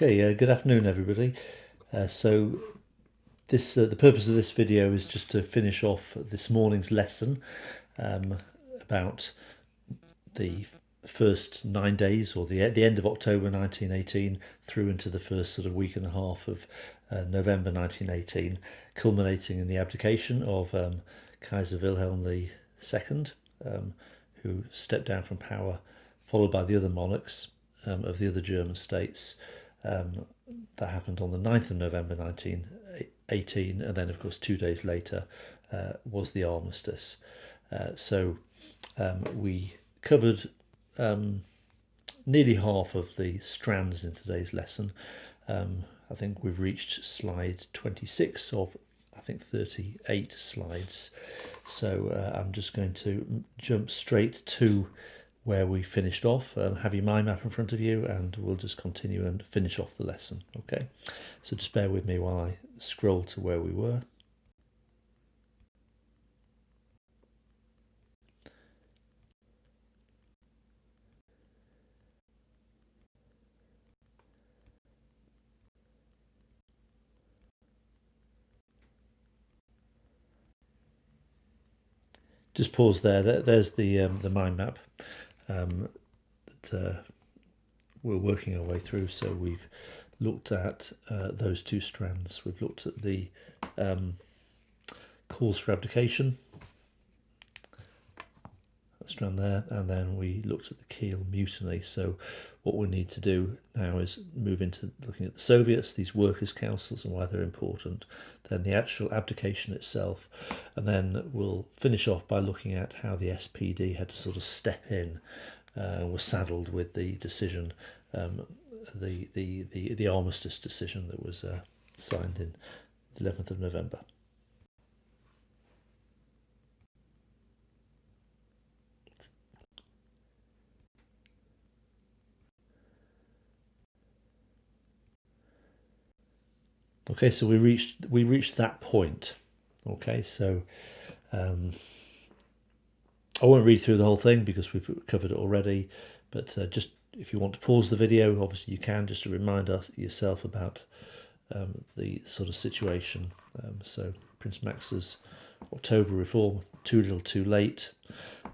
Okay, good afternoon, everybody. So the purpose of this video is just to finish off this morning's lesson about the first 9 days, or the end of October 1918 through into the first sort of week and a half of November 1918, culminating in the abdication of Kaiser Wilhelm II, who stepped down from power, followed by the other monarchs of the other German states. That happened on the 9th of November 1918, and then of course 2 days later was the armistice. So we covered nearly half of the strands in today's lesson. I think we've reached slide 26 of, I think, 38 slides. So I'm just going to jump straight to where we finished off. Have your mind map in front of you, and we'll just continue and finish off the lesson. Okay, so just bear with me while I scroll to where we were. Just pause there. There's the mind map that we're working our way through. So we've looked at those two strands. We've looked at the cause for abdication, that strand there, and then we looked at the Keel Mutiny. So what we need to do now is move into looking at the Soviets, these workers' councils, and why they're important, then the actual abdication itself, and then we'll finish off by looking at how the SPD had to sort of step in, was saddled with the decision, the armistice decision that was signed in the 11th of November. Okay, so we reached that point. Okay, so I won't read through the whole thing because we've covered it already, but just if you want to pause the video, obviously you can, just to remind yourself about the sort of situation. So Prince Max's October reform, too little too late,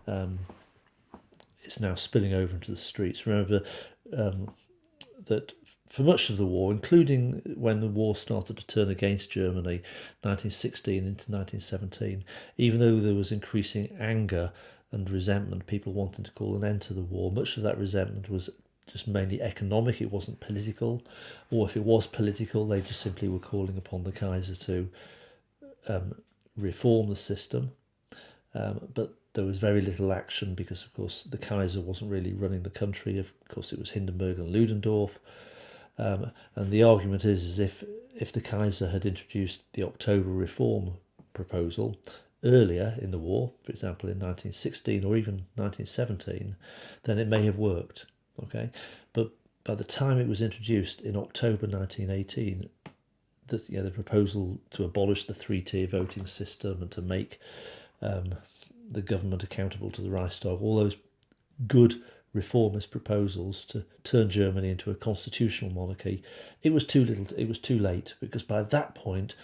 it's now spilling over into the streets. Remember that for much of the war, including when the war started to turn against Germany, 1916 into 1917, even though there was increasing anger and resentment, people wanting to call an end to the war, much of that resentment was just mainly economic. It wasn't political, or if it was political, they just simply were calling upon the Kaiser to reform the system. But there was very little action because, of course, the Kaiser wasn't really running the country. Of course, it was Hindenburg and Ludendorff. And the argument is if the Kaiser had introduced the October reform proposal earlier in the war, for example in 1916 or even 1917, then it may have worked. Okay, but by the time it was introduced in October 1918, the proposal to abolish the three-tier voting system and to make the government accountable to the Reichstag, all those good reformist proposals to turn Germany into a constitutional monarchy, it was too late, because by that point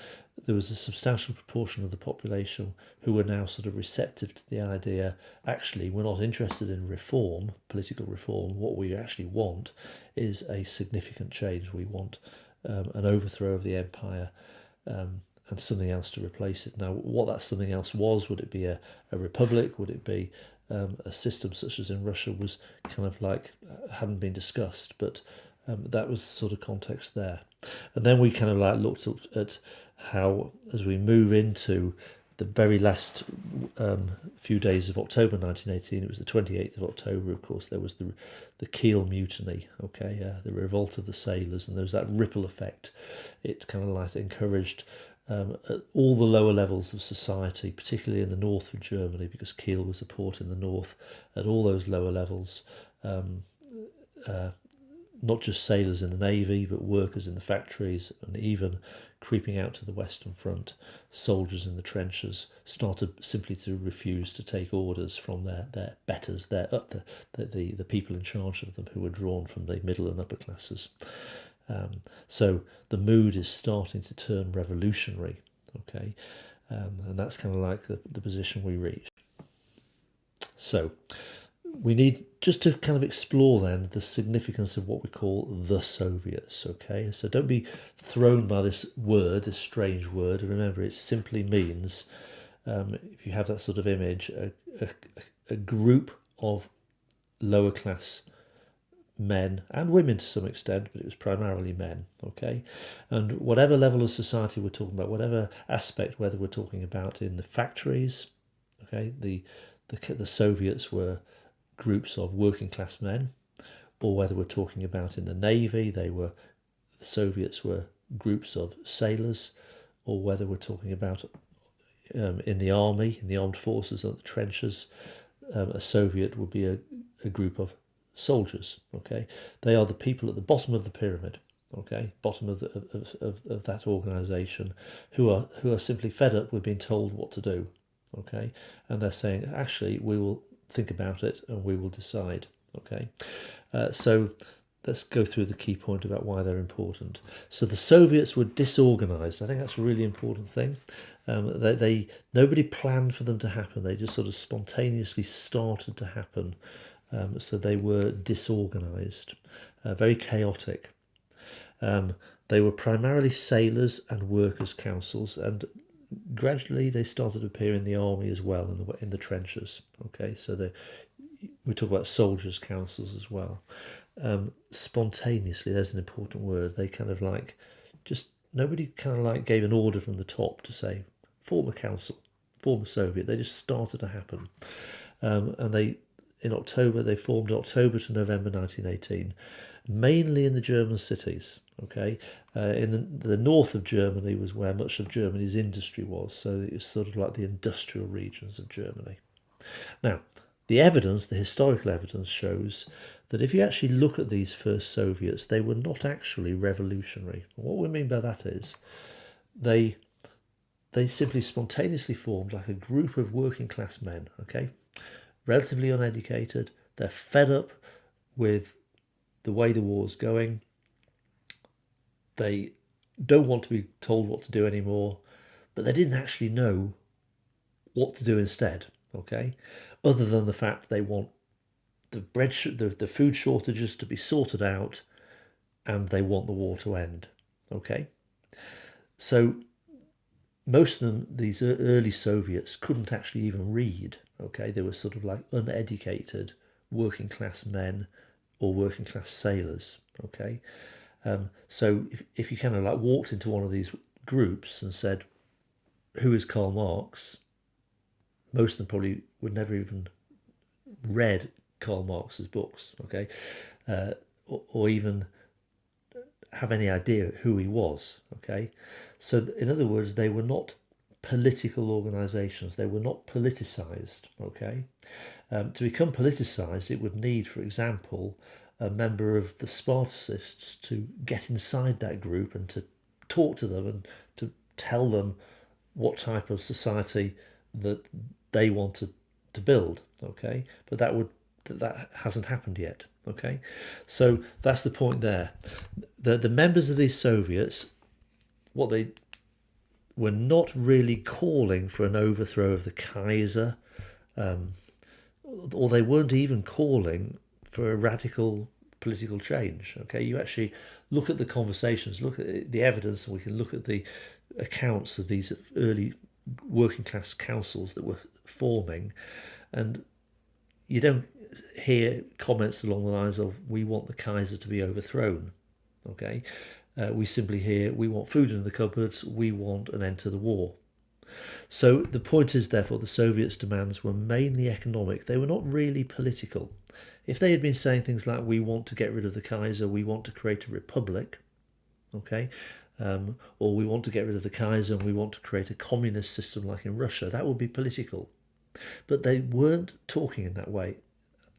there was a substantial proportion of the population who were now sort of receptive to the idea, actually we're not interested in reform, political reform, what we actually want is a significant change. We want an overthrow of the empire and something else to replace it. Now, what that something else was, would it be a republic? Would it be a system such as in Russia was kind of like hadn't been discussed, but that was the sort of context there. And then we kind of like looked at how, as we move into the very last few days of October 1918, it was the 28th of October, of course, there was the Keel Mutiny, okay, the revolt of the sailors, and there was that ripple effect. It kind of like encouraged at all the lower levels of society, particularly in the north of Germany, because Kiel was a port in the north, at all those lower levels, not just sailors in the navy, but workers in the factories, and even creeping out to the Western Front, soldiers in the trenches started simply to refuse to take orders from their betters, the people in charge of them, who were drawn from the middle and upper classes. So the mood is starting to turn revolutionary, okay, and that's kind of like the position we reach. So we need just to kind of explore then the significance of what we call the Soviets, okay? So don't be thrown by this word, this strange word. Remember, it simply means, if you have that sort of image, a group of lower class men and women to some extent, but it was primarily men, okay? And whatever level of society we're talking about, whatever aspect, whether we're talking about in the factories, okay, the Soviets were groups of working class men, or whether we're talking about in the Navy, the Soviets were groups of sailors, or whether we're talking about in the army, in the armed forces, or the trenches, a Soviet would be a group of soldiers. Okay, they are the people at the bottom of the pyramid. Okay, bottom of that organisation, who are simply fed up with being told what to do. Okay, and they're saying, actually, we will think about it and we will decide. Okay, so let's go through the key point about why they're important. So the Soviets were disorganized. I think that's a really important thing. Nobody planned for them to happen. They just sort of spontaneously started to happen. So they were disorganized, very chaotic. They were primarily sailors and workers' councils, and gradually they started to appear in the army as well, in the trenches. Okay, so we talk about soldiers' councils as well. Spontaneously, there's an important word. They kind of like, just nobody kind of like gave an order from the top to say form a council, form a Soviet. They just started to happen, and they formed in October to November 1918, mainly in the German cities. Okay, in the north of Germany was where much of Germany's industry was, so it was sort of like the industrial regions of Germany. Now, the historical evidence shows that if you actually look at these first Soviets, they were not actually revolutionary. What we mean by that is they simply spontaneously formed like a group of working class men, okay, relatively uneducated. They're fed up with the way the war's going. They don't want to be told what to do anymore, but they didn't actually know what to do instead, okay, other than the fact they want the food shortages to be sorted out, and they want the war to end. Okay, so most of them, these early Soviets, couldn't actually even read. Okay, they were sort of like uneducated working class men or working class sailors. Okay, so if you kind of like walked into one of these groups and said, "Who is Karl Marx?" most of them probably would never even read Karl Marx's books, okay, or even have any idea who he was, okay. So in other words, they were not political organisations. They were not politicised, okay. To become politicised, it would need, for example, a member of the Spartacists to get inside that group and to talk to them and to tell them what type of society that they wanted to build, okay. But that hasn't happened yet, okay. So that's the point there. The members of these Soviets, what they were not really calling for an overthrow of the Kaiser, or they weren't even calling for a radical political change. Okay, you actually look at the conversations, look at the evidence, and we can look at the accounts of these early working class councils that were forming, and you don't hear comments along the lines of "we want the Kaiser to be overthrown." Okay, we simply hear "we want food in the cupboards, we want an end to the war." So the point is, therefore, the Soviets' demands were mainly economic. They were not really political. If they had been saying things like "we want to get rid of the Kaiser, we want to create a republic," okay, or "we want to get rid of the Kaiser and we want to create a communist system like in Russia," that would be political. But they weren't talking in that way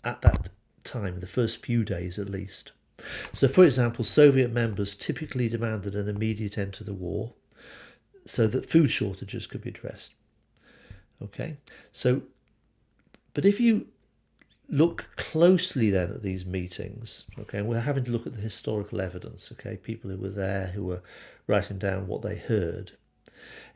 at that time, the first few days at least. So, for example, Soviet members typically demanded an immediate end to the war so that food shortages could be addressed. Okay, so, but if you look closely then at these meetings, okay, and we're having to look at the historical evidence, okay, people who were there, who were writing down what they heard,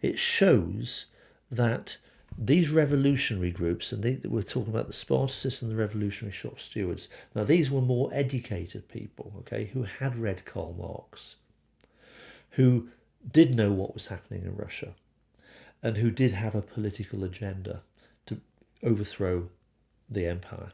it shows that these revolutionary groups, and we're talking about the Spartacists and the revolutionary shop stewards, now these were more educated people, okay, who had read Karl Marx, who did know what was happening in Russia, and who did have a political agenda to overthrow the empire.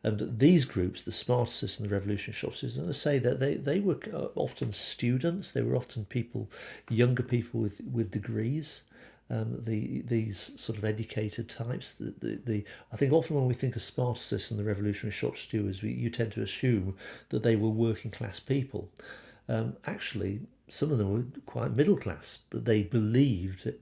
And these groups, the Spartacists and the revolutionary shop stewards, and I say that they were often students, they were often people, younger people with degrees, these sort of educated types. I think often when we think of Spartacists and the revolutionary shop stewards, you tend to assume that they were working class people. Actually, some of them were quite middle class, but they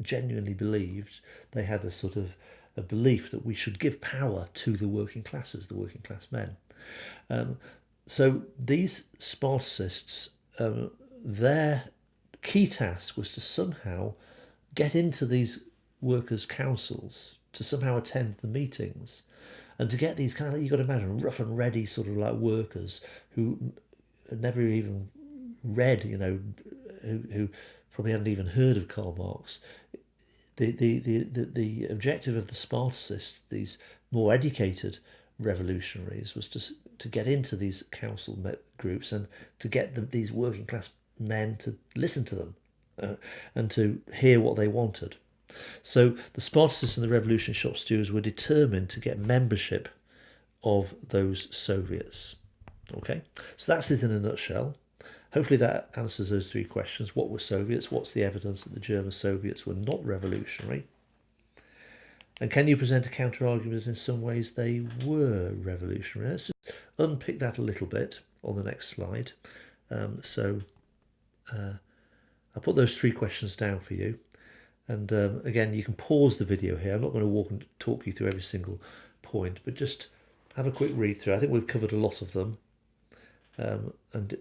genuinely believed, they had a sort of a belief that we should give power to the working classes, the working class men. So these Spartacists, their key task was to somehow get into these workers' councils, to somehow attend the meetings, and to get these kind of, you've got to imagine, rough and ready sort of like workers who had never even read, who probably hadn't even heard of Karl Marx. The objective of the Spartacists, these more educated revolutionaries, was to get into these council groups and to get these working class men to listen to them and to hear what they wanted. So the Spartacists and the revolutionary shop stewards were determined to get membership of those Soviets. Okay, so that's it in a nutshell. Hopefully that answers those three questions. What were Soviets? What's the evidence that the German Soviets were not revolutionary? And can you present a counter-argument in some ways they were revolutionary? Let's just unpick that a little bit on the next slide. I'll put those three questions down for you. And again, you can pause the video here. I'm not going to walk and talk you through every single point, but just have a quick read through. I think we've covered a lot of them. And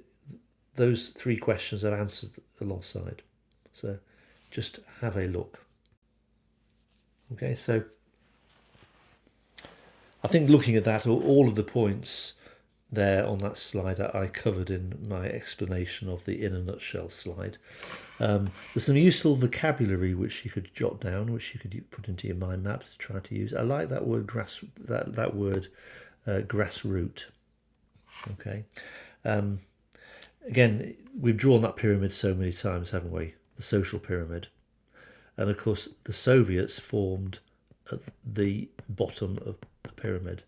those three questions are answered alongside. So just have a look. Okay, so I think looking at that, all of the points there on that slide I covered in my explanation of the in a nutshell slide. There's some useful vocabulary which you could jot down, which you could put into your mind map to try to use. I like that word grassroot. Okay. Again, we've drawn that pyramid so many times, haven't we? The social pyramid. And of course, the Soviets formed at the bottom of the pyramid.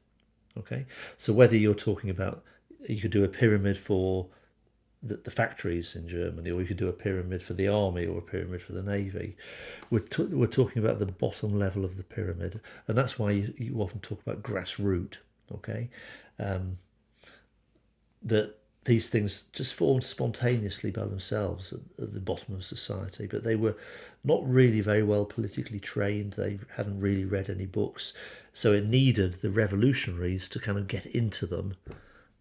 Okay, so whether you're talking about, you could do a pyramid for the factories in Germany, or you could do a pyramid for the army, or a pyramid for the navy. We're talking about the bottom level of the pyramid, and that's why you often talk about grassroots. Okay, that these things just formed spontaneously by themselves at the bottom of society, but they were not really very well politically trained. They hadn't really read any books, so it needed the revolutionaries to kind of get into them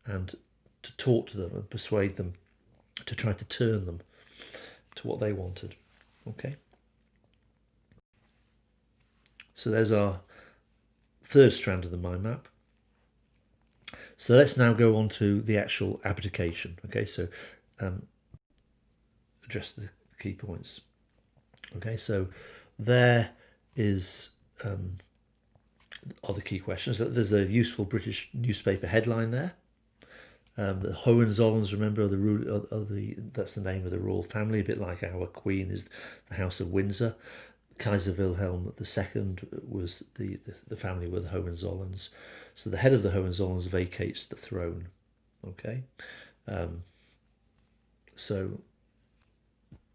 and to talk to them and persuade them to try to turn them to what they wanted. Okay, so there's our third strand of the mind map. So let's now go on to the actual abdication. Okay, so address the key points. Okay, so there are the key questions. There's a useful British newspaper headline there. The Hohenzollerns, remember, that's the name of the royal family, a bit like our Queen is the House of Windsor. Kaiser Wilhelm II was the family were the Hohenzollerns. So the head of the Hohenzollerns vacates the throne. Okay. So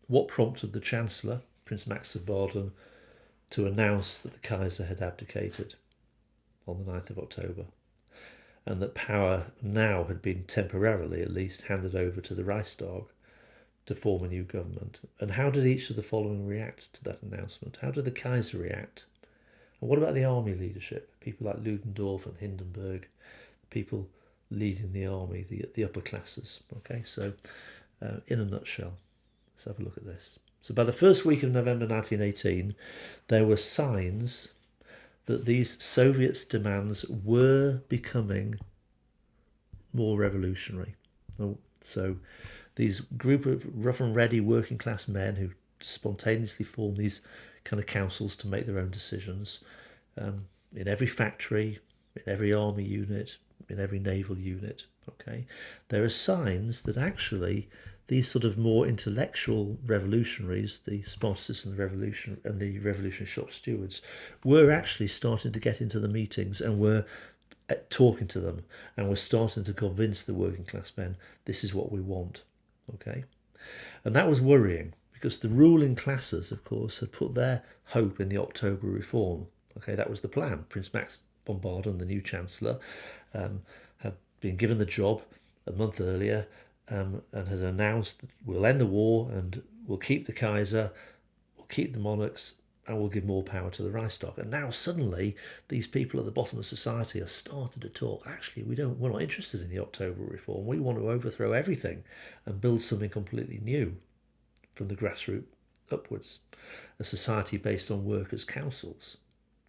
what prompted the Chancellor, Prince Max of Baden, to announce that the Kaiser had abdicated on the 9th of October, and that power now had been temporarily, at least, handed over to the Reichstag to form a new government? And how did each of the following react to that announcement? How did the Kaiser react? And what about the army leadership? People like Ludendorff and Hindenburg, people leading the army, the upper classes. Okay, so in a nutshell, let's have a look at this. So by the first week of November 1918, there were signs that these Soviets' demands were becoming more revolutionary. So these group of rough and ready working class men who spontaneously form these kind of councils to make their own decisions, in every factory, in every army unit, in every naval unit. Okay, there are signs that actually these sort of more intellectual revolutionaries, the Spartacists and the Revolutionary Shop Stewards, were actually starting to get into the meetings and were talking to them, and were starting to convince the working class men this is what we want. Okay, and that was worrying because the ruling classes, of course, had put their hope in the October Reform. Okay, that was the plan. Prince Max von Baden, the new Chancellor, had been given the job a month earlier, and had announced that we'll end the war and we'll keep the Kaiser, we'll keep the monarchs, and we'll give more power to the Reichstag. And now suddenly these people at the bottom of society are starting to talk. Actually, we're not interested in the October Reform. We want to overthrow everything and build something completely new from the grassroots upwards, a society based on workers' councils.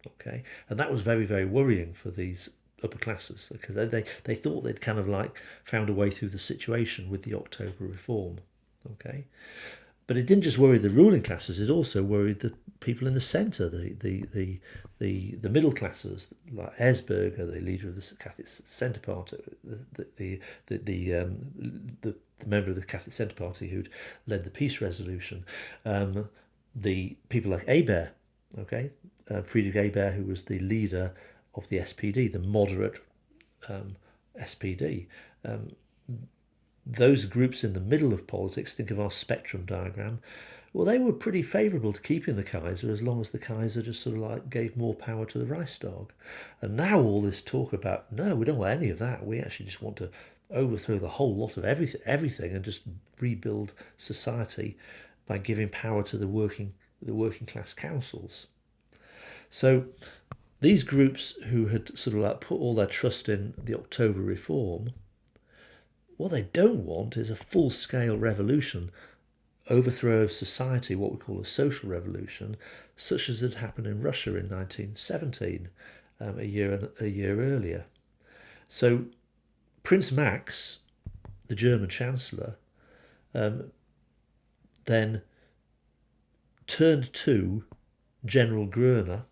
Okay, and that was very, very worrying for these upper classes because they thought they'd kind of like found a way through the situation with the October Reform. Okay, but it didn't just worry the ruling classes; it also worried the people in the centre, the middle classes, like Herzberger, the leader of the Catholic Centre Party, the member of the Catholic Centre Party who'd led the peace resolution, the people like Hebert, okay, Friedrich Hebert, who was the leader of the SPD, the moderate SPD. Those groups in the middle of politics, think of our spectrum diagram, well, they were pretty favourable to keeping the Kaiser as long as the Kaiser just sort of like gave more power to the Reichstag. And now all this talk about, no, we don't want any of that. We actually just want to overthrow the whole lot of everything and just rebuild society by giving power to the working class councils. So these groups who had sort of like put all their trust in the October Reform, what they don't want is a full-scale revolution, overthrow of society, what we call a social revolution, such as had happened in Russia in 1917, a year earlier. So Prince Max, the German Chancellor, then turned to General Groener.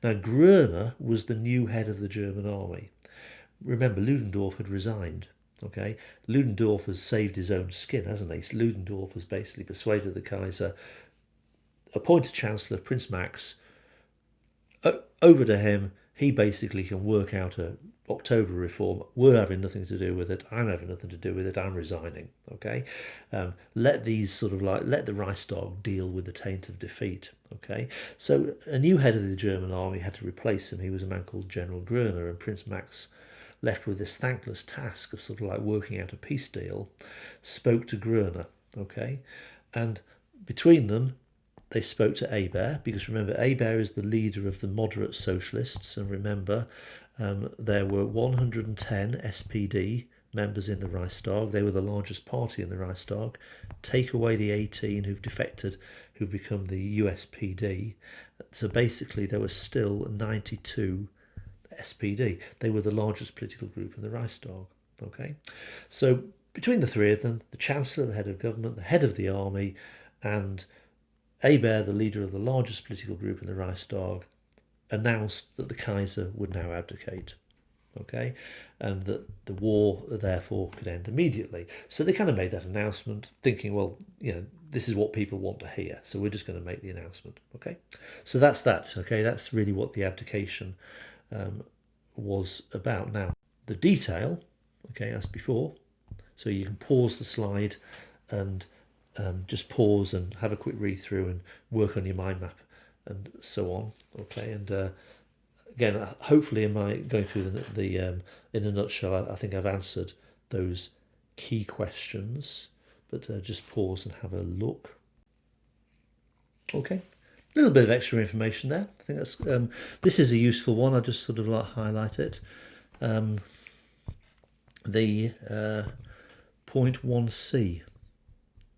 Now, Groener was the new head of the German army. Remember, Ludendorff had resigned. Okay, Ludendorff has saved his own skin, hasn't he? Ludendorff has basically persuaded the Kaiser, appointed Chancellor Prince Max, over to him. He basically can work out a October Reform. We're having nothing to do with it. I'm having nothing to do with it. I'm resigning. Okay, let the Reichstag deal with the taint of defeat. Okay, so a new head of the German army had to replace him. He was a man called General Groener, and Prince Max, left with this thankless task of sort of like working out a peace deal, spoke to Groener, okay? And between them, they spoke to Hebert, because remember, Hebert is the leader of the moderate socialists, and remember, there were 110 SPD members in the Reichstag. They were the largest party in the Reichstag. Take away the 18 who've defected, who've become the USPD. So basically, there were still 92 SPD. They were the largest political group in the Reichstag. Okay, so between the three of them, the Chancellor, the head of government, the head of the army, and Hebert, the leader of the largest political group in the Reichstag, announced that the Kaiser would now abdicate. Okay, and that the war therefore could end immediately. So they kind of made that announcement, thinking, well, this is what people want to hear, so we're just going to make the announcement. Okay, so that's that. Okay, that's really what the abdication was about. Now, the detail, okay, as before, so you can pause the slide and just pause and have a quick read through and work on your mind map and so on. Okay, and again, hopefully, in my going through the in a nutshell, I think I've answered those key questions. But just pause and have a look. Okay. A little bit of extra information there. I think that's this is a useful one. I just sort of like highlight it. The point 1C.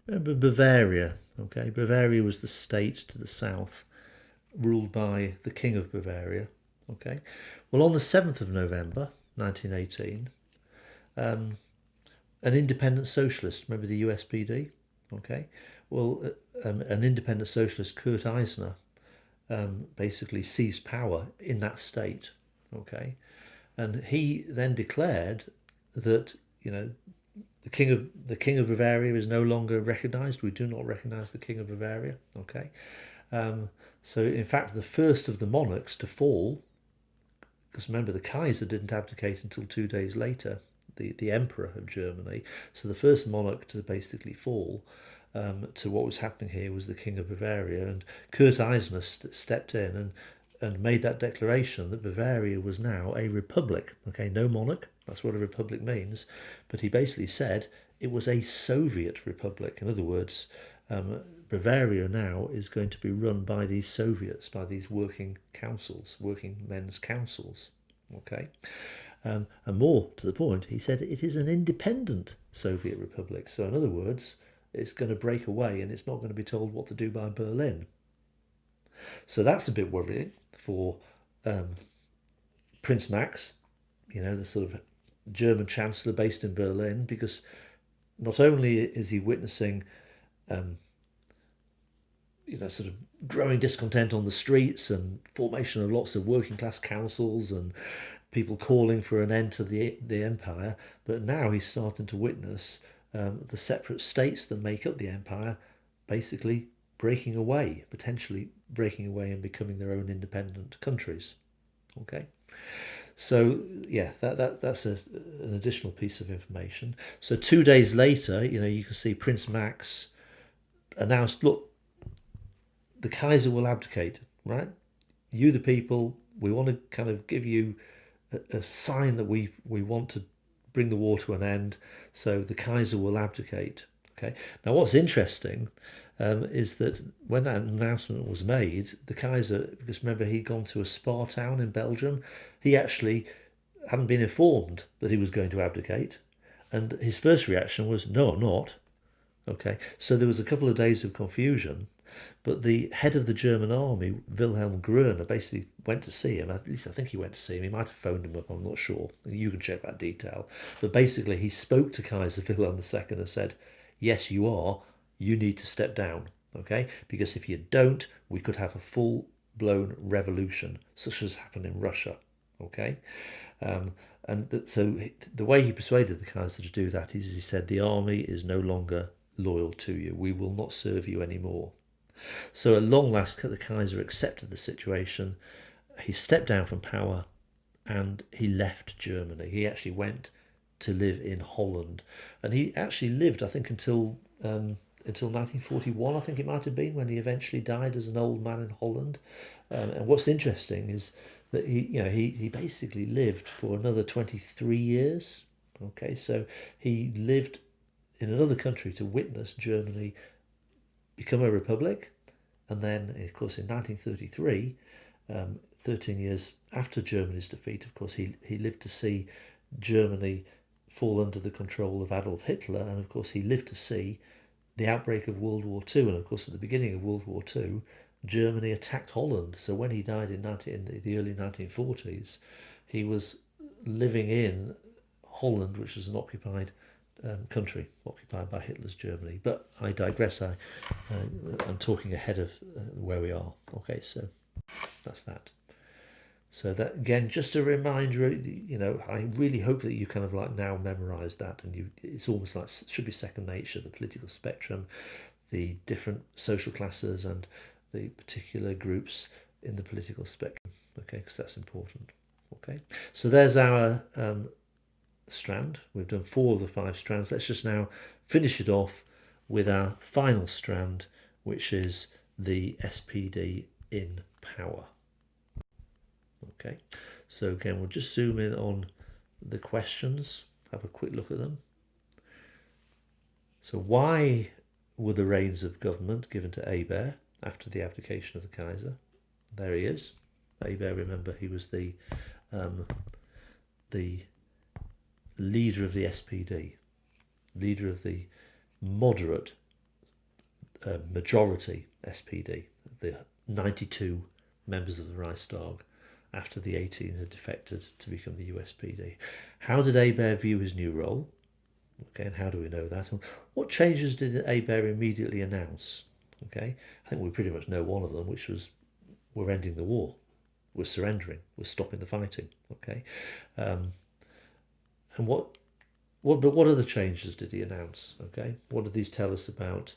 Remember Bavaria. Okay, Bavaria was the state to the south, ruled by the King of Bavaria. Okay, well, on the 7th of November 1918, an independent socialist, remember the USPD? Okay, well, an independent socialist, Kurt Eisner, basically seized power in that state. Okay, and he then declared that, you know, the king of Bavaria is no longer recognised. We do not recognise the king of Bavaria. Okay, so in fact, the first of the monarchs to fall, because remember the Kaiser didn't abdicate until 2 days later, the Emperor of Germany. So the first monarch to basically fall to what was happening here was the King of Bavaria, and Kurt Eisner stepped in and made that declaration that Bavaria was now a republic. Okay, no monarch, that's what a republic means, but he basically said it was a Soviet republic. In other words, Bavaria now is going to be run by these Soviets, by these working councils, working men's councils. Okay, and more to the point, he said it is an independent Soviet republic. So in other words, it's going to break away and it's not going to be told what to do by Berlin. So that's a bit worrying for Prince Max, you know, the sort of German chancellor based in Berlin, because not only is he witnessing, sort of growing discontent on the streets and formation of lots of working class councils and people calling for an end to the empire, but now he's starting to witness the separate states that make up the empire basically breaking away, potentially breaking away and becoming their own independent countries. Okay, so yeah, that's an additional piece of information. So 2 days later, you can see Prince Max announced, look, the Kaiser will abdicate, right? You, the people, we want to kind of give you a sign that we want to bring the war to an end, so the Kaiser will abdicate. Okay. Now, what's interesting is that when that announcement was made, the Kaiser, because remember he'd gone to a spa town in Belgium, he actually hadn't been informed that he was going to abdicate, and his first reaction was, "No, I'm not." Okay, so there was a couple of days of confusion, but the head of the German army, Wilhelm Gruner, basically went to see him. At least I think he went to see him. He might have phoned him up, I'm not sure. You can check that detail. But basically he spoke to Kaiser Wilhelm II and said, yes, you are. You need to step down, okay? Because if you don't, we could have a full-blown revolution, such as happened in Russia, okay? So the way he persuaded the Kaiser to do that is he said, the army is no longer loyal to you. We will not serve you anymore. So at long last, the Kaiser accepted the situation. He stepped down from power and he left Germany. He actually went to live in Holland. And he actually lived, I think, until 1941, I think it might have been, when he eventually died as an old man in Holland. And what's interesting is that he basically lived for another 23 years. Okay, so he lived in another country to witness Germany become a republic, and then, of course, in 1933, 13 years after Germany's defeat, of course, he lived to see Germany fall under the control of Adolf Hitler, and of course he lived to see the outbreak of World War II, and of course at the beginning of World War II, Germany attacked Holland. So when he died in the early 1940s, he was living in Holland, which was an occupied country, occupied by Hitler's Germany. But I digress. I'm talking ahead of where we are. Okay, so that's that. So that, again, just a reminder, I really hope that you kind of like now memorised that, and it's almost like it should be second nature, the political spectrum, the different social classes and the particular groups in the political spectrum, okay, because that's important. Okay, so there's our strand. We've done 4 of the 5 strands. Let's just now finish it off with our final strand, which is the SPD in power. Okay, so again, we'll just zoom in on the questions, have a quick look at them. So why were the reins of government given to Hebert after the abdication of the Kaiser? There he is. Hebert, remember, he was the leader of the SPD, leader of the moderate majority SPD, the 92 members of the Reichstag, after the 18 had defected to become the USPD. How did Hebert view his new role? Okay, and how do we know that? And what changes did Hebert immediately announce? Okay, I think we pretty much know one of them, which was we're ending the war, we're surrendering, we're stopping the fighting. Okay, and what other changes did he announce? Okay, what did these tell us about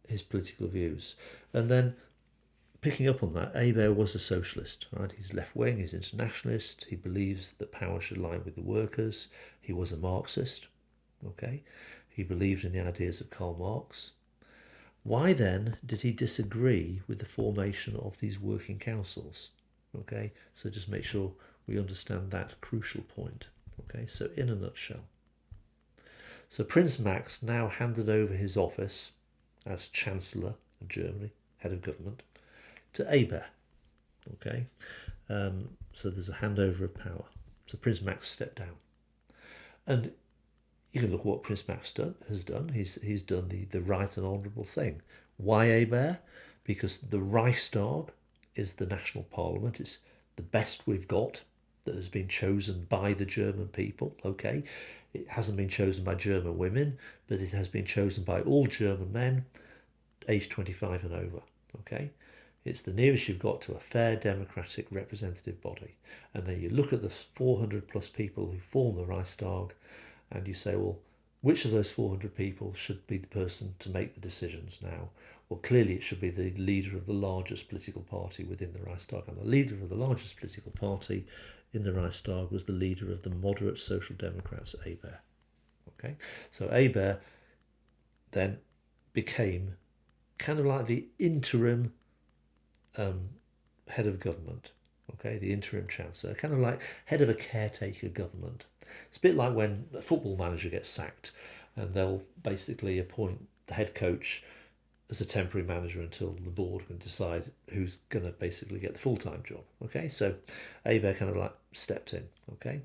his political views? And then picking up on that, Hebert was a socialist, right? He's left-wing, he's internationalist, he believes that power should lie with the workers. He was a Marxist, okay? He believed in the ideas of Karl Marx. Why then did he disagree with the formation of these working councils? Okay, so just make sure we understand that crucial point. Okay, so in a nutshell. So Prince Max now handed over his office as Chancellor of Germany, head of government, to Hebert. Okay, so there's a handover of power. So Prince Max stepped down, and you can look at what Prince Max has done. He's done the right and honourable thing. Why Hebert? Because the Reichstag is the national parliament. It's the best we've got that has been chosen by the German people. Okay, it hasn't been chosen by German women, but it has been chosen by all German men aged 25 and over. Okay, it's the nearest you've got to a fair democratic representative body. And then you look at the 400 plus people who form the Reichstag, and you say, well, which of those 400 people should be the person to make the decisions now? Well, clearly it should be the leader of the largest political party within the Reichstag. And the leader of the largest political party in the Reichstag was the leader of the moderate Social Democrats, Hebert. Okay, so Hebert then became kind of like the interim head of government. Okay, the interim chancellor, kind of like head of a caretaker government. It's a bit like when a football manager gets sacked and they'll basically appoint the head coach as a temporary manager until the board can decide who's going to basically get the full-time job. Okay, so Hebert kind of like stepped in. Okay,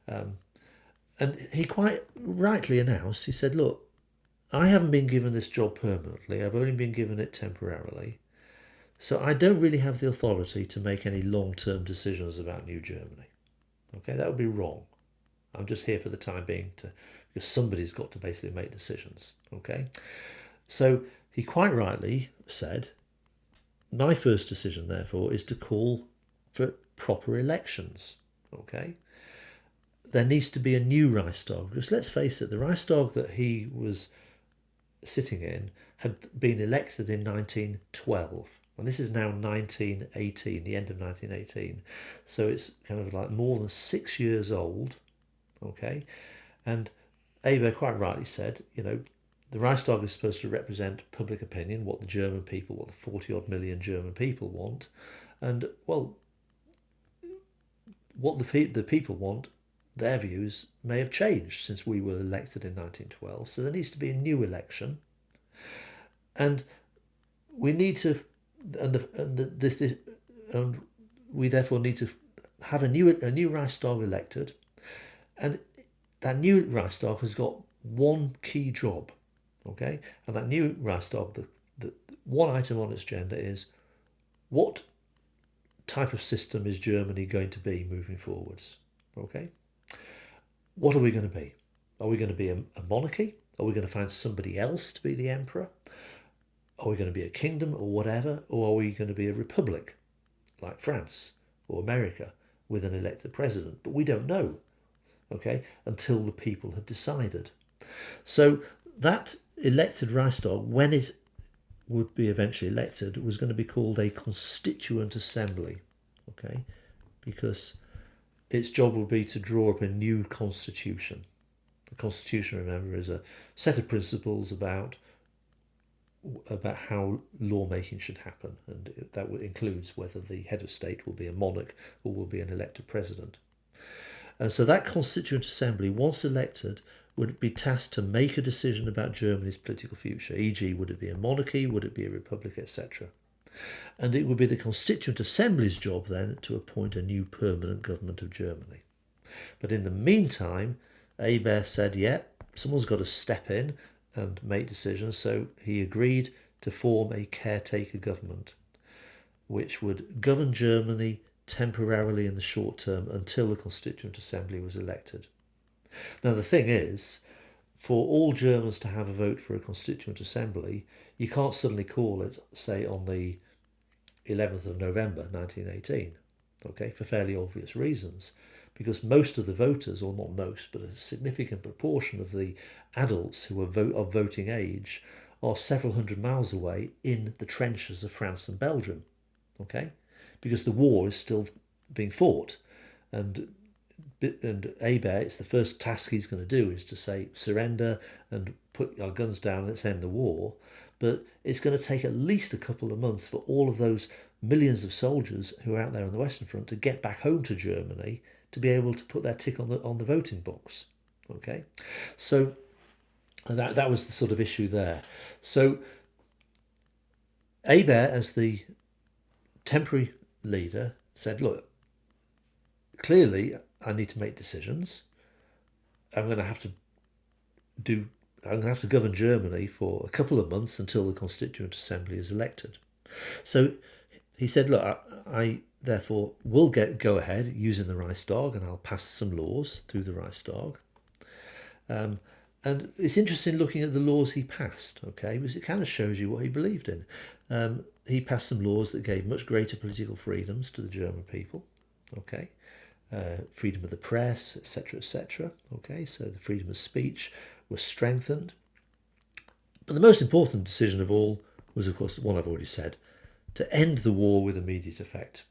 and he quite rightly announced, he said, look, I haven't been given this job permanently, I've only been given it temporarily. So I don't really have the authority to make any long-term decisions about New Germany. Okay, that would be wrong. I'm just here for the time being because somebody's got to basically make decisions. Okay, so he quite rightly said, my first decision, therefore, is to call for proper elections. Okay, there needs to be a new Reichstag, because let's face it, the Reichstag that he was sitting in had been elected in 1912. And this is now 1918, the end of 1918. So it's kind of like more than 6 years old. Okay. And Hebert quite rightly said, you know, the Reichstag is supposed to represent public opinion, what the German people, what the 40 odd million German people want. And, well, what the people want, their views may have changed since we were elected in 1912. So there needs to be a new election. And we need to, and we therefore need to have a new Reichstag elected, and that new Reichstag has got one key job, okay? And that new Reichstag, the one item on its agenda is what type of system is Germany going to be moving forwards, okay? What are we going to be? Are we going to be a monarchy? Are we going to find somebody else to be the emperor? Are we going to be a kingdom or whatever? Or are we going to be a republic like France or America with an elected president? But we don't know, okay, until the people have decided. So that elected Reichstag, when it would be eventually elected, was going to be called a Constituent Assembly, okay, because its job would be to draw up a new constitution. The constitution, remember, is a set of principles about how lawmaking should happen, and that includes whether the head of state will be a monarch or will be an elected president. And so that Constituent Assembly, once elected, would be tasked to make a decision about Germany's political future, e.g. would it be a monarchy, would it be a republic, etc. And it would be the Constituent Assembly's job then to appoint a new permanent government of Germany. But in the meantime, Hebert said, yeah, someone's got to step in and make decisions, so he agreed to form a caretaker government which would govern Germany temporarily in the short term until the Constituent Assembly was elected. Now, the thing is, for all Germans to have a vote for a Constituent Assembly, you can't suddenly call it, say, on the 11th of November 1918, okay, for fairly obvious reasons. Because most of the voters, or not most, but a significant proportion of the adults who are of voting age are several hundred miles away in the trenches of France and Belgium, okay? Because the war is still being fought. And Hebert, it's the first task he's going to do is to say, surrender and put our guns down and let's end the war. But it's going to take at least a couple of months for all of those millions of soldiers who are out there on the Western Front to get back home to Germany to be able to put their tick on the voting box. Okay, so that was the sort of issue there. So Hebert, as the temporary leader, said, look, clearly I need to make decisions. I'm going to have to govern Germany for a couple of months until the Constituent Assembly is elected. So he said, look, I therefore will go ahead using the Reichstag, and I'll pass some laws through the Reichstag. And it's interesting looking at the laws he passed, okay, because it kind of shows you what he believed in. He passed some laws that gave much greater political freedoms to the German people, okay. Freedom of the press, etc., etc. Okay, so the freedom of speech was strengthened. But the most important decision of all was, of course, the one I've already said, to end the war with immediate effect.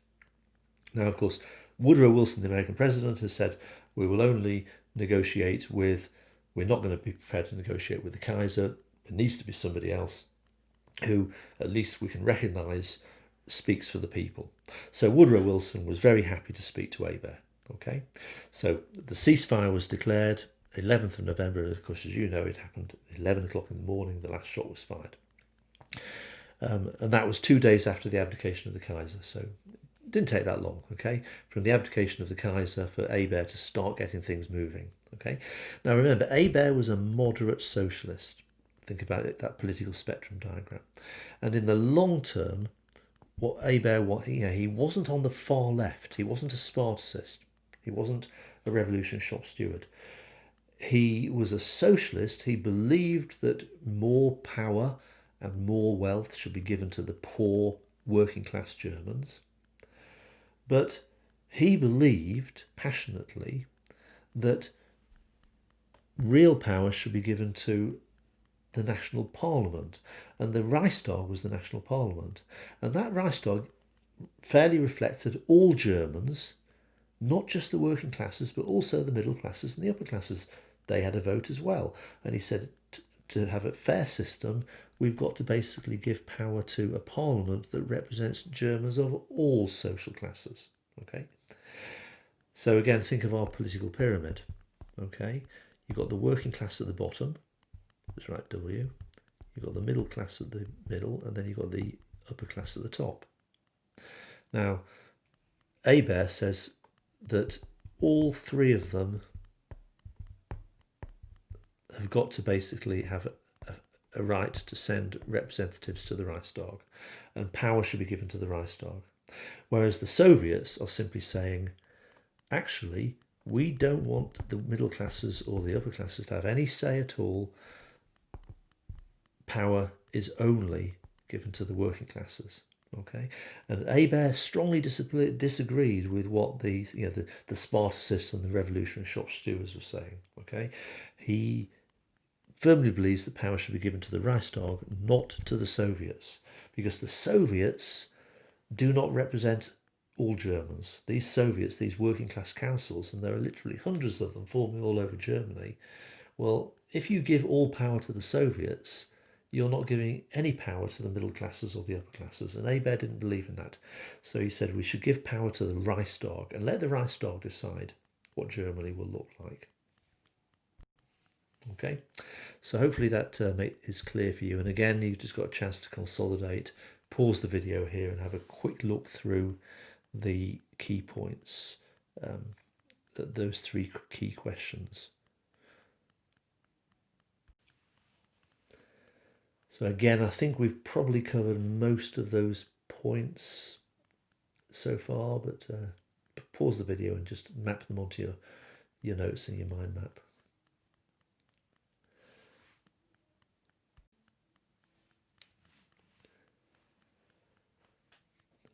Now, of course, Woodrow Wilson, the American president, has said we will only negotiate with, we're not going to be prepared to negotiate with the Kaiser. It needs to be somebody else who at least we can recognise speaks for the people. So Woodrow Wilson was very happy to speak to Hebert. Okay, so the ceasefire was declared 11th of November. Of course, as you know, it happened at 11 o'clock in the morning. The last shot was fired. And that was 2 days after the abdication of the Kaiser. So it didn't take that long, okay, from the abdication of the Kaiser for Hebert to start getting things moving. Okay, now remember, Hebert was a moderate socialist. Think about it, that political spectrum diagram. And in the long term, what Hebert, he wasn't on the far left. He wasn't a Spartacist. He wasn't a revolution shop steward. He was a socialist. He believed that more power and more wealth should be given to the poor working class Germans. But he believed passionately that real power should be given to the national parliament, and the Reichstag was the national parliament, and that Reichstag fairly reflected all Germans, not just the working classes but also the middle classes and the upper classes. They had a vote as well, and he said to have a fair system we've got to basically give power to a parliament that represents Germans of all social classes. Okay, so again, think of our political pyramid. Okay, you've got the working class at the bottom. That's right, W. You've got the middle class at the middle, and then you've got the upper class at the top. Now, Hebert says that all three of them have got to basically have a right to send representatives to the Reichstag, and power should be given to the Reichstag. Whereas the Soviets are simply saying, actually, we don't want the middle classes or the upper classes to have any say at all. Power is only given to the working classes. Okay, and Hebert strongly disagreed with what the Spartacists and the revolutionary shop stewards were saying. Okay, he firmly believes that power should be given to the Reichstag, not to the Soviets, because the Soviets do not represent all Germans. These Soviets, these working class councils, and there are literally hundreds of them forming all over Germany. Well, if you give all power to the Soviets, you're not giving any power to the middle classes or the upper classes. And Hebert didn't believe in that. So he said we should give power to the Reichstag and let the Reichstag decide what Germany will look like. Okay, so hopefully that is clear for you. And again, you've just got a chance to consolidate, pause the video here and have a quick look through the key points, those three key questions. So again, I think we've probably covered most of those points. so far, but pause the video and just map them onto your notes and your mind map.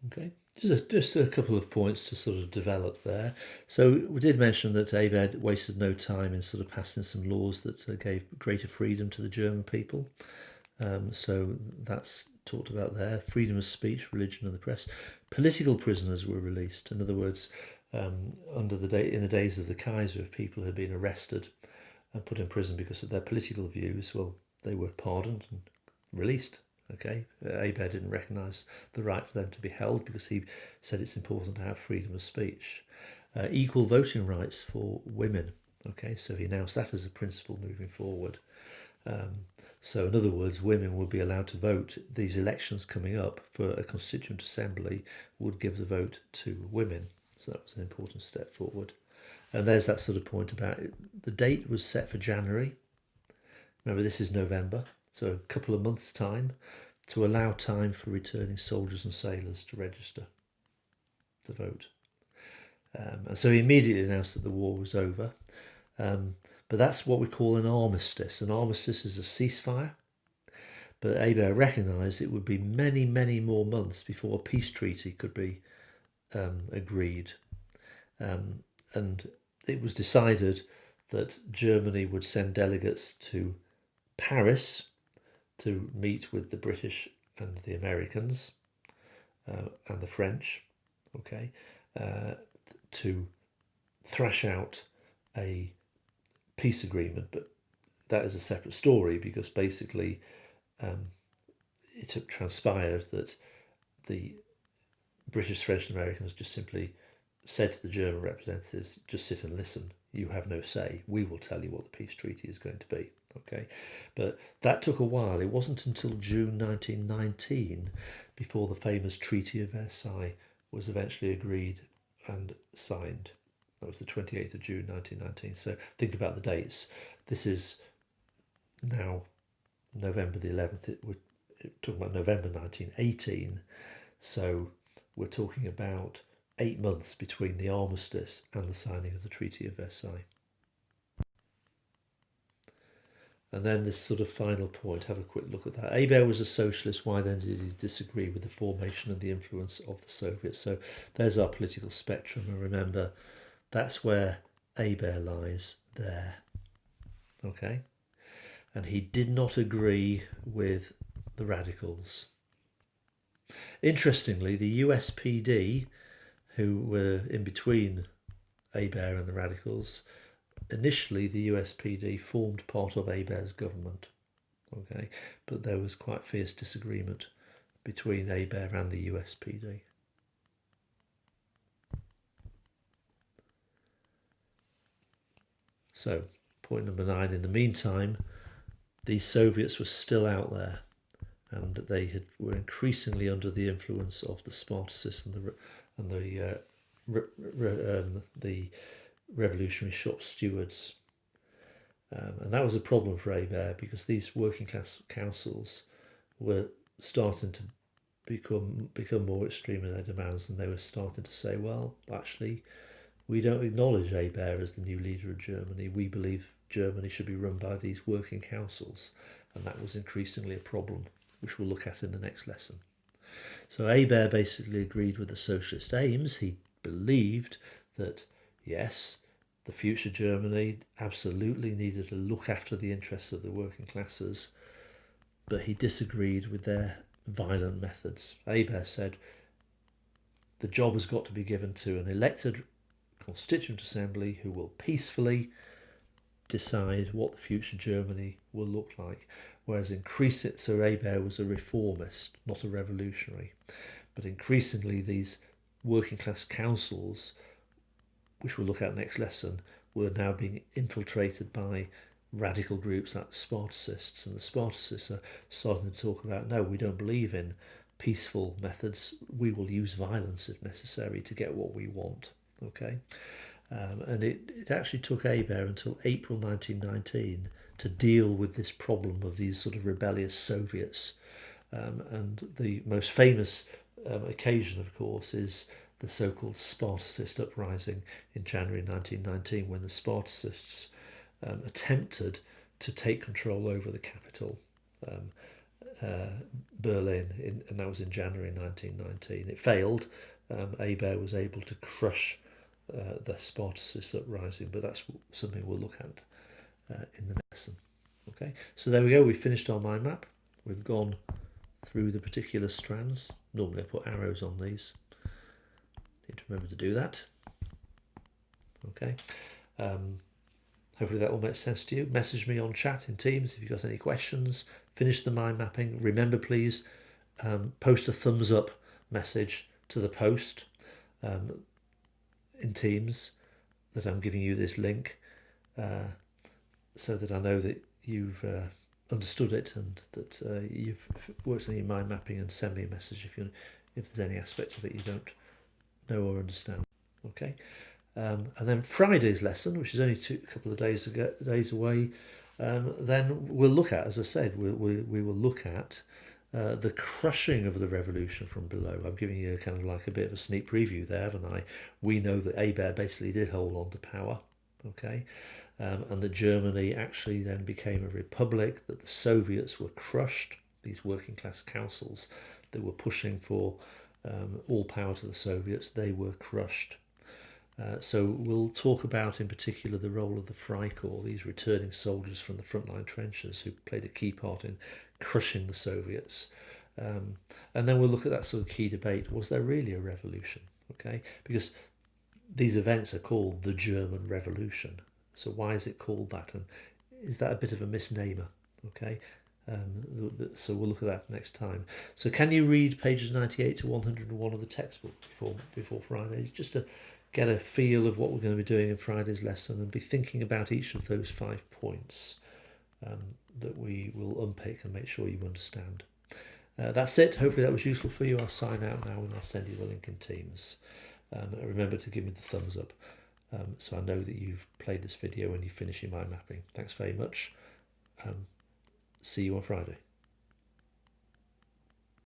Okay, just a couple of points to sort of develop there. So we did mention that Abed wasted no time in sort of passing some laws that gave greater freedom to the German people. So that's talked about there. Freedom of speech, religion and the press. Political prisoners were released. In other words, in the days of the Kaiser, if people had been arrested and put in prison because of their political views, well, they were pardoned and released. Okay, Abed didn't recognise the right for them to be held because he said it's important to have freedom of speech. Equal voting rights for women. Okay, so he announced that as a principle moving forward. So in other words, women would be allowed to vote. These elections coming up for a Constituent Assembly would give the vote to women. So that was an important step forward. And there's that sort of point about it. The date was set for January. Remember, this is November. So a couple of months' time to allow time for returning soldiers and sailors to register to vote. And so he immediately announced that the war was over. But that's what we call an armistice. An armistice is a ceasefire. But Abel recognised it would be many, many more months before a peace treaty could be agreed. And it was decided that Germany would send delegates to Paris to meet with the British and the Americans and the French, okay, to thrash out a peace agreement. But that is a separate story because basically it transpired that the British, French and Americans just simply said to the German representatives, just sit and listen. You have no say. We will tell you what the peace treaty is going to be. Okay, but that took a while. It wasn't until June 1919 before the famous Treaty of Versailles was eventually agreed and signed. That was the 28th of June 1919. So think about the dates. This is now November the 11th. We're talking about November 1918. So we're talking about 8 months between the armistice and the signing of the Treaty of Versailles. And then this sort of final point, have a quick look at that. Abel was a socialist. Why then did he disagree with the formation and the influence of the Soviets? So there's our political spectrum. And remember, that's where Abel lies there. Okay? And he did not agree with the radicals. Interestingly, the USPD, who were in between Abel and the radicals, initially the USPD formed part of Abel's government, okay, but there was quite fierce disagreement between Abel and the USPD. So, point number 9, in the meantime, these Soviets were still out there and they were increasingly under the influence of the Spartacists and the revolutionary shop stewards. And that was a problem for Abel because these working class councils were starting to become more extreme in their demands, and they were starting to say, well, actually, we don't acknowledge Abel as the new leader of Germany. We believe Germany should be run by these working councils. And that was increasingly a problem, which we'll look at in the next lesson. So Abel basically agreed with the socialist aims. He believed that, yes, the future Germany absolutely needed to look after the interests of the working classes, but he disagreed with their violent methods. Abel said the job has got to be given to an elected Constituent Assembly who will peacefully decide what the future Germany will look like. Whereas so Abel was a reformist, not a revolutionary. But increasingly these working class councils, which we'll look at next lesson, were now being infiltrated by radical groups like the Spartacists. And the Spartacists are starting to talk about, no, we don't believe in peaceful methods. We will use violence if necessary to get what we want. Okay, and it actually took Abel until April 1919 to deal with this problem of these sort of rebellious Soviets. And the most famous occasion, of course, is the so-called Spartacist uprising in January 1919, when the Spartacists attempted to take control over the capital, Berlin, and that was in January 1919. It failed. Hebert was able to crush the Spartacist uprising, but that's something we'll look at in the lesson. Okay, so there we go. We've finished our mind map. We've gone through the particular strands. Normally I put arrows on these. Need to remember to do that. Okay. Hopefully that will make sense to you. Message me on chat in Teams if you've got any questions. Finish the mind mapping. Remember, please, post a thumbs up message to the post in Teams that I'm giving you this link, so that I know that you've understood it and that you've worked on your mind mapping, and send me a message if there's any aspects of it you don't know or understand. Okay. And then Friday's lesson, which is only a couple of days away, then we'll look at, as I said, we will look at the crushing of the revolution from below. I'm giving you kind of like a bit of a sneak preview there, haven't I? We know that Hebert basically did hold on to power, okay, and that Germany actually then became a republic, that the Soviets were crushed, these working class councils that were pushing for all power to the Soviets, they were crushed. So we'll talk about in particular the role of the Freikorps, these returning soldiers from the frontline trenches who played a key part in crushing the Soviets. And then we'll look at that sort of key debate. Was there really a revolution? Okay, because these events are called the German Revolution. So why is it called that? And is that a bit of a misnomer? Okay, so we'll look at that next time. So can you read pages 98 to 101 of the textbook before Friday? Just to get a feel of what we're going to be doing in Friday's lesson, and be thinking about each of those 5 points that we will unpick and make sure you understand. That's it. Hopefully that was useful for you. I'll sign out now and I'll send you the link in Teams. Remember to give me the thumbs up so I know that you've played this video and you finish your mind mapping. Thanks very much. See you on Friday.